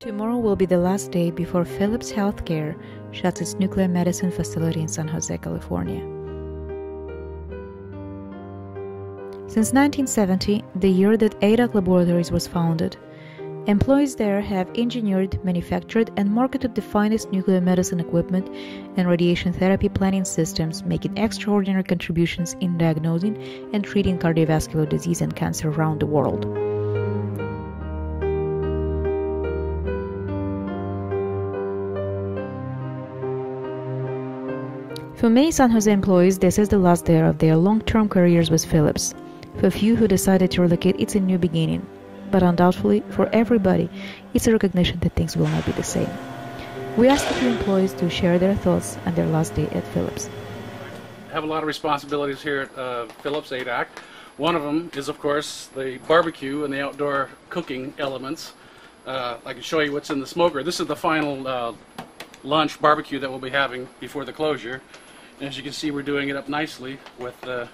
Tomorrow will be the last day before Philips Healthcare shuts its nuclear medicine facility in San Jose, California. Since 1970, the year that ADAC Laboratories was founded, employees there have engineered, manufactured, and marketed the finest nuclear medicine equipment and radiation therapy planning systems, making extraordinary contributions in diagnosing and treating cardiovascular disease and cancer around the world. For many San Jose employees, this is the last day of their long-term careers with Philips. For a few who decided to relocate, it's a new beginning. But undoubtedly, for everybody, it's a recognition that things will not be the same. We asked a few employees to share their thoughts on their last day at Philips. I have a lot of responsibilities here at Philips ADAC. One of them is, of course, the barbecue and the outdoor cooking elements. I can show you what's in the smoker. This is the final lunch barbecue that we'll be having before the closure. And as you can see, we're doing it up nicely with the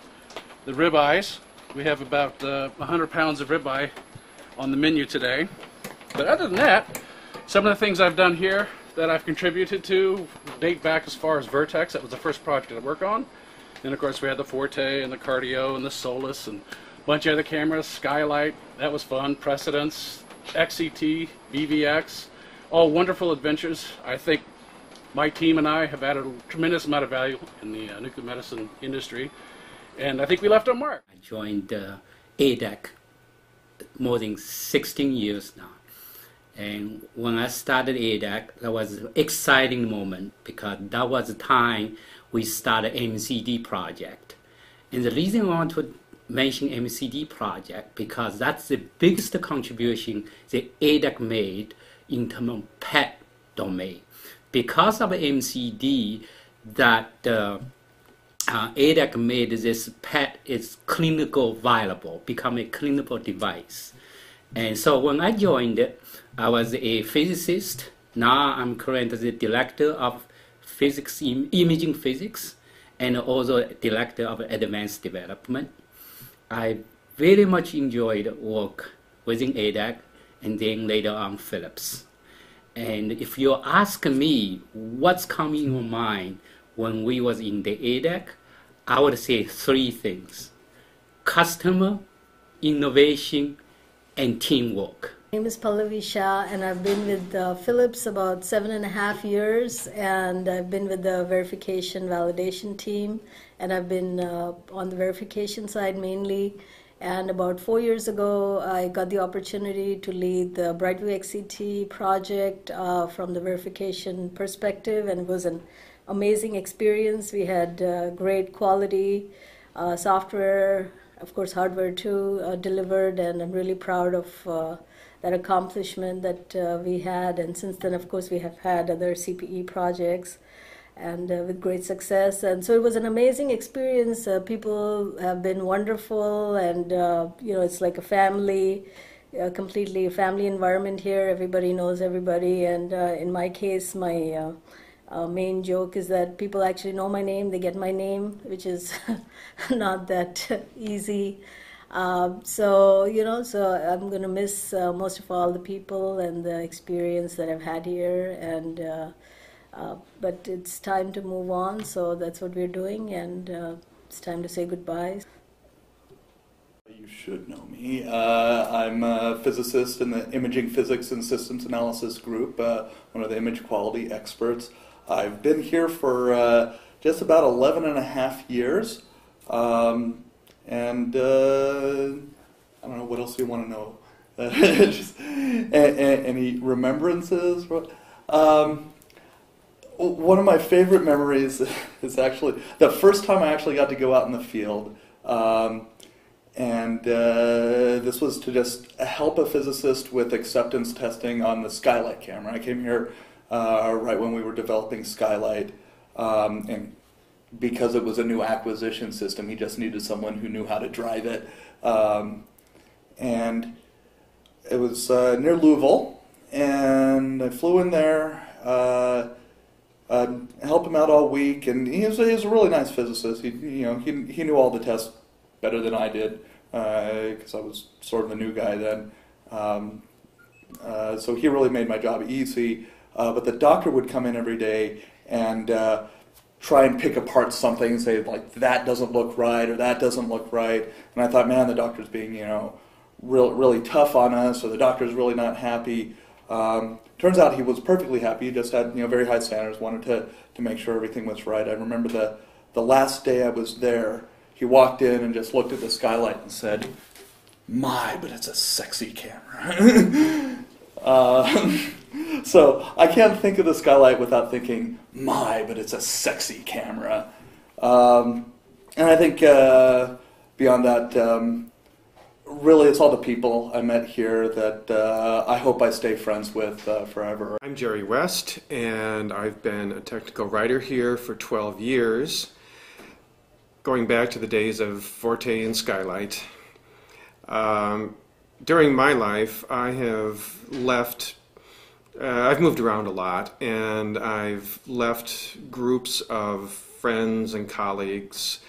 ribeyes. We have about 100 pounds of ribeye on the menu today. But other than that, some of the things I've done here that I've contributed to date back as far as Vertex. That was the first project I worked on. And of course we had the Forte and the Cardio and the Solus and a bunch of other cameras, Skylight, that was fun, Precedence, XCT, BVX, all wonderful adventures. I think my team and I have added a tremendous amount of value in the nuclear medicine industry. And I think we left our mark. I joined ADAC more than 16 years now. And when I started ADAC, that was an exciting moment because that was the time we started MCD project. And the reason I want to mention MCD project because that's the biggest contribution that ADAC made in terms of PET domain. Because of MCD, that ADAC made this PET is clinical viable, become a clinical device. And so when I joined it, I was a physicist. Now I'm currently the director of physics, imaging physics, and also director of advanced development. I very much enjoyed work within ADAC and then later on Philips. And if you ask me what's coming in your mind when we was in the ADAC, I would say three things: customer, innovation, and teamwork. My name is Pallavi S, and I've been with Philips about 7.5 years, and I've been with the verification validation team, and I've been on the verification side mainly. And about 4 years ago, I got the opportunity to lead the Brightview XCT project from the verification perspective, and it was an amazing experience. We had great quality software, of course hardware too, delivered, and I'm really proud of that accomplishment that we had. And since then, of course, we have had other CPE projects and with great success. And so it was an amazing experience. People have been wonderful, and you know, it's like a family, completely a family environment here. Everybody knows everybody, and in my case, my main joke is that people actually know my name. They get my name, which is not that easy. So you know, so I'm going to miss most of all the people and the experience that I've had here, and but it's time to move on, so that's what we're doing, and it's time to say goodbye. You should know me. I'm a physicist in the Imaging Physics and Systems Analysis group, one of the image quality experts. I've been here for just about 11.5 years, and I don't know, what else do you want to know? Just, any remembrances? One of my favorite memories is actually the first time I actually got to go out in the field. And this was to just help a physicist with acceptance testing on the Skylight camera. I came here right when we were developing Skylight, and because it was a new acquisition system, he just needed someone who knew how to drive it. And it was near Louisville, and I flew in there, helped him out all week, and he was a really nice physicist. He knew all the tests better than I did, because I was sort of a new guy then. So he really made my job easy. But the doctor would come in every day and try and pick apart something and say, like, that doesn't look right or that doesn't look right. And I thought, man, the doctor's being, really tough on us, or the doctor's really not happy. Turns out he was perfectly happy. He just had, very high standards, wanted to make sure everything was right. I remember the last day I was there, he walked in and just looked at the skylight and said, "My, but it's a sexy camera." So I can't think of the skylight without thinking, "My, but it's a sexy camera." And I think beyond that, really it's all the people I met here that I hope I stay friends with forever. I'm Gerry West, and I've been a technical writer here for 12 years, going back to the days of Forte and Skylight. During my life, I've moved around a lot, and I've left groups of friends and colleagues,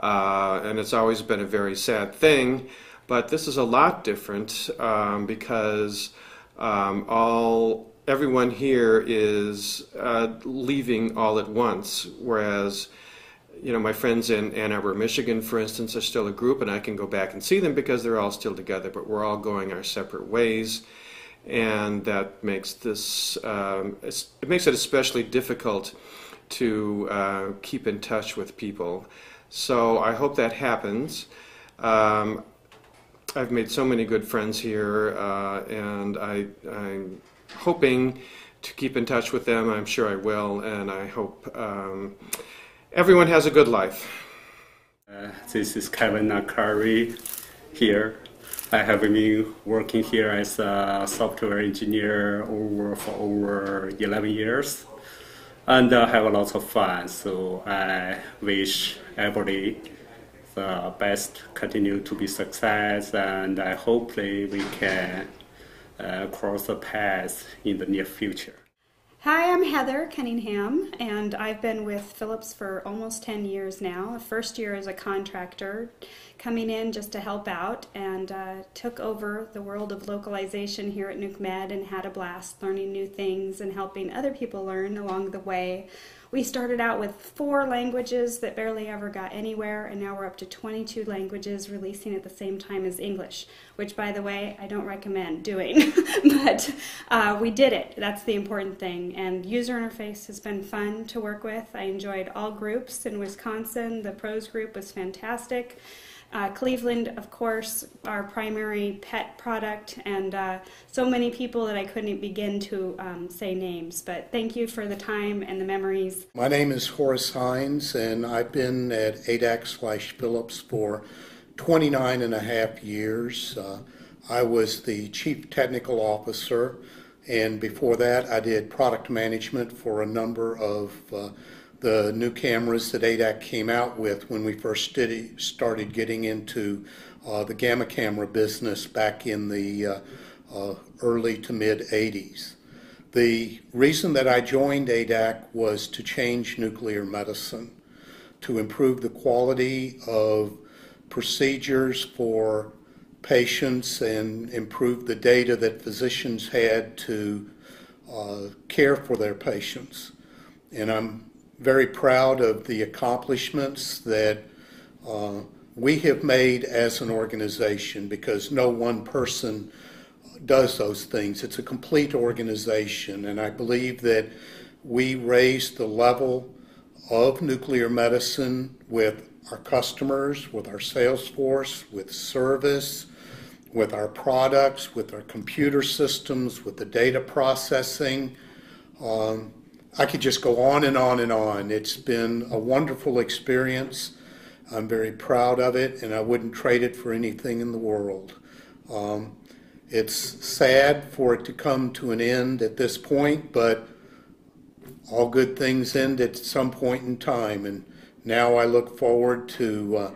and it's always been a very sad thing, but this is a lot different because everyone here is leaving all at once, whereas my friends in Ann Arbor, Michigan, for instance, are still a group, and I can go back and see them because they're all still together, but we're all going our separate ways, and that makes this it makes it especially difficult to keep in touch with people. So I hope that happens. I've made so many good friends here, and I'm hoping to keep in touch with them. I'm sure I will, and I hope everyone has a good life. This is Kevin Curry here. I have been working here as a software engineer for over 11 years, and I have lots of fun. So I wish everybody the best, continue to be success, and I hope we can cross the path in the near future. Hi, I'm Heather Cunningham, and I've been with Philips for almost 10 years now. First year as a contractor, coming in just to help out, and took over the world of localization here at NUCMED and had a blast learning new things and helping other people learn along the way. We started out with 4 languages that barely ever got anywhere, and now we're up to 22 languages releasing at the same time as English, which, by the way, I don't recommend doing. But we did it. That's the important thing. And user interface has been fun to work with. I enjoyed all groups in Wisconsin. The pros group was fantastic. Cleveland, of course, our primary pet product, and so many people that I couldn't begin to say names. But thank you for the time and the memories. My name is Horace H, and I've been at ADAC/Philips for 29 and a half years. I was the Chief Technical Officer, and before that I did product management for a number of the new cameras that ADAC came out with when we first started getting into the gamma camera business back in the early to mid 80s. The reason that I joined ADAC was to change nuclear medicine, to improve the quality of procedures for patients and improve the data that physicians had to care for their patients. And I'm very proud of the accomplishments that we have made as an organization, because no one person does those things. It's a complete organization, and I believe that we raised the level of nuclear medicine with our customers, with our sales force, with service, with our products, with our computer systems, with the data processing. I could just go on and on and on. It's been a wonderful experience. I'm very proud of it, and I wouldn't trade it for anything in the world. It's sad for it to come to an end at this point, but all good things end at some point in time, and now I look forward to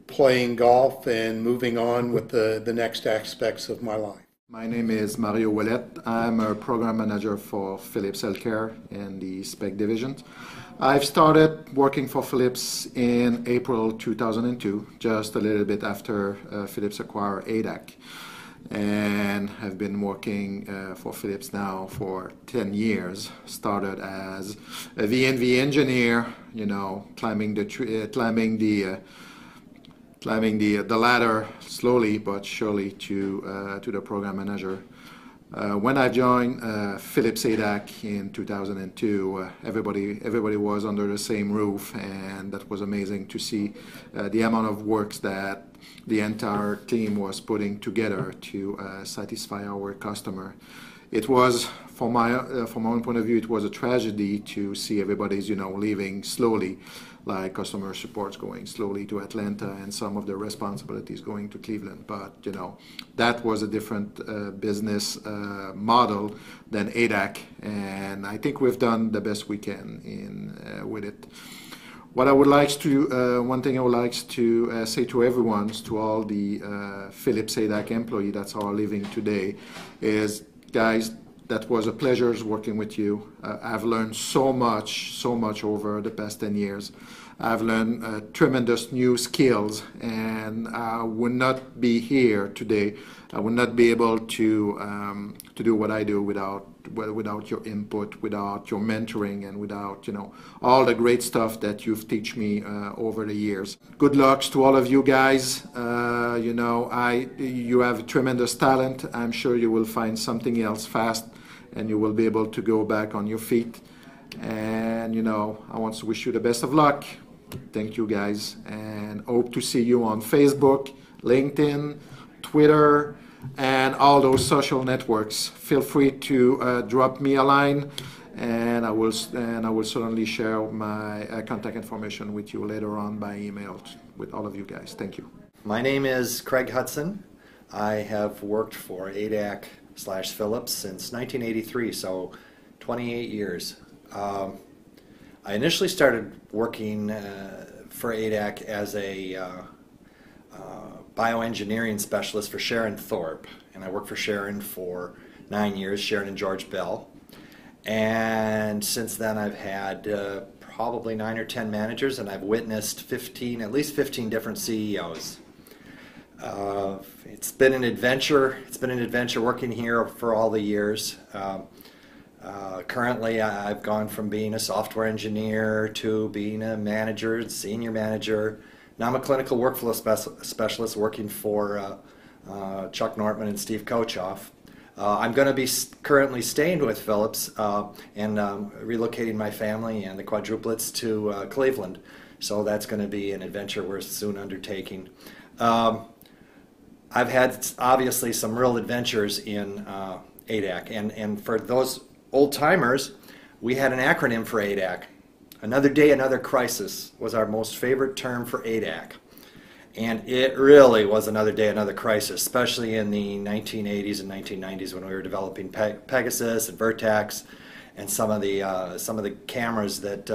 playing golf and moving on with the next aspects of my life. My name is Mariau O. I'm a program manager for Philips Healthcare in the SPEC division. I've started working for Philips in April 2002, just a little bit after Philips acquired ADAC. and have been working for Philips now for 10 years. Started as a V&V engineer, you know, climbing the ladder slowly but surely to the program manager. When I joined Philips ADAC in 2002, everybody was under the same roof, and that was amazing to see the amount of work that the entire team was putting together to satisfy our customer. It was, from my own point of view, it was a tragedy to see everybody's, you know, leaving slowly, like customer support's going slowly to Atlanta and some of the responsibilities going to Cleveland. But, you know, that was a different business model than ADAC, and I think we've done the best we can with it. What I would like to, one thing I would like to say to everyone, to all the Philips ADAC employees that are living today, is, guys, that was a pleasure working with you. I've learned so much over the past 10 years. I've learned tremendous new skills, and I would not be here today. I would not be able to do what I do without your input, without your mentoring, and without, you know, all the great stuff that you've taught me over the years. Good luck to all of you guys. You know, you have tremendous talent. I'm sure you will find something else fast, and you will be able to go back on your feet. And, you know, I want to wish you the best of luck. Thank you, guys, and hope to see you on Facebook, LinkedIn, Twitter, and all those social networks. Feel free to drop me a line, and I will certainly share my contact information with you later on by email with all of you guys. Thank you. My name is Craig Hudson. I have worked for ADAC/Philips since 1983, so 28 years. I initially started working for ADAC as a bioengineering specialist for Sharon Thorpe, and I worked for Sharon for 9 years, Sharon and George Bell. And since then I've had probably 9 or 10 managers, and I've witnessed at least 15 different CEOs. It's been an adventure. It's been an adventure working here for all the years. Currently, I've gone from being a software engineer to being a manager, senior manager. Now I'm a clinical workflow specialist working for Chuck Nortman and Steve Kochoff. I'm going to be currently staying with Philips and relocating my family and the quadruplets to Cleveland. So that's going to be an adventure we're soon undertaking. I've had obviously some real adventures in ADAC, and for those old-timers, we had an acronym for ADAC. Another Day, Another Crisis was our most favorite term for ADAC. And it really was another day, another crisis, especially in the 1980s and 1990s when we were developing Pegasus and Vertex and some of the cameras that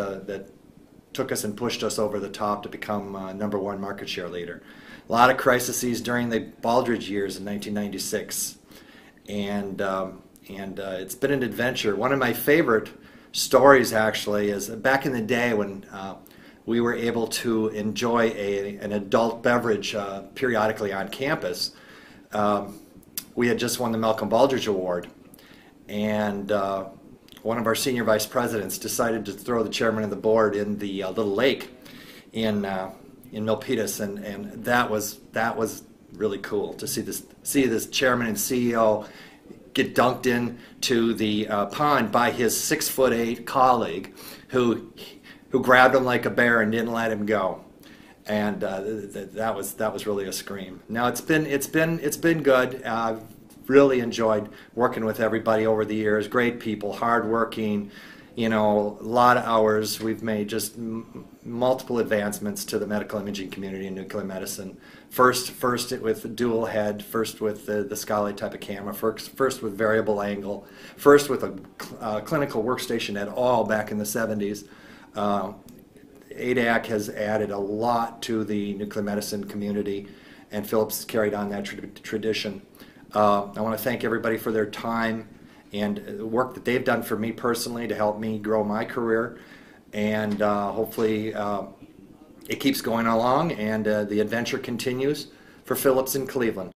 took us and pushed us over the top to become #1 market share leader. A lot of crises during the Baldrige years in 1996. And it's been an adventure. One of my favorite stories actually is back in the day when we were able to enjoy an adult beverage periodically on campus. We had just won the Malcolm Baldrige Award, and one of our senior vice presidents decided to throw the chairman of the board in the little lake in Milpitas, and that was really cool to see this chairman and CEO get dunked into the pond by his 6'8" colleague who grabbed him like a bear and didn't let him go, and that was really a scream. Now it's been good. I've really enjoyed working with everybody over the years. Great people, hardworking, you know, a lot of hours. We've made just multiple advancements to the medical imaging community in nuclear medicine. First with dual head, first with the Scali type of camera, first with variable angle, first with a clinical workstation at all back in the 70s. ADAC has added a lot to the nuclear medicine community, and Philips has carried on that tradition. I want to thank everybody for their time and the work that they've done for me personally to help me grow my career, and hopefully it keeps going along and the adventure continues for Philips in Cleveland.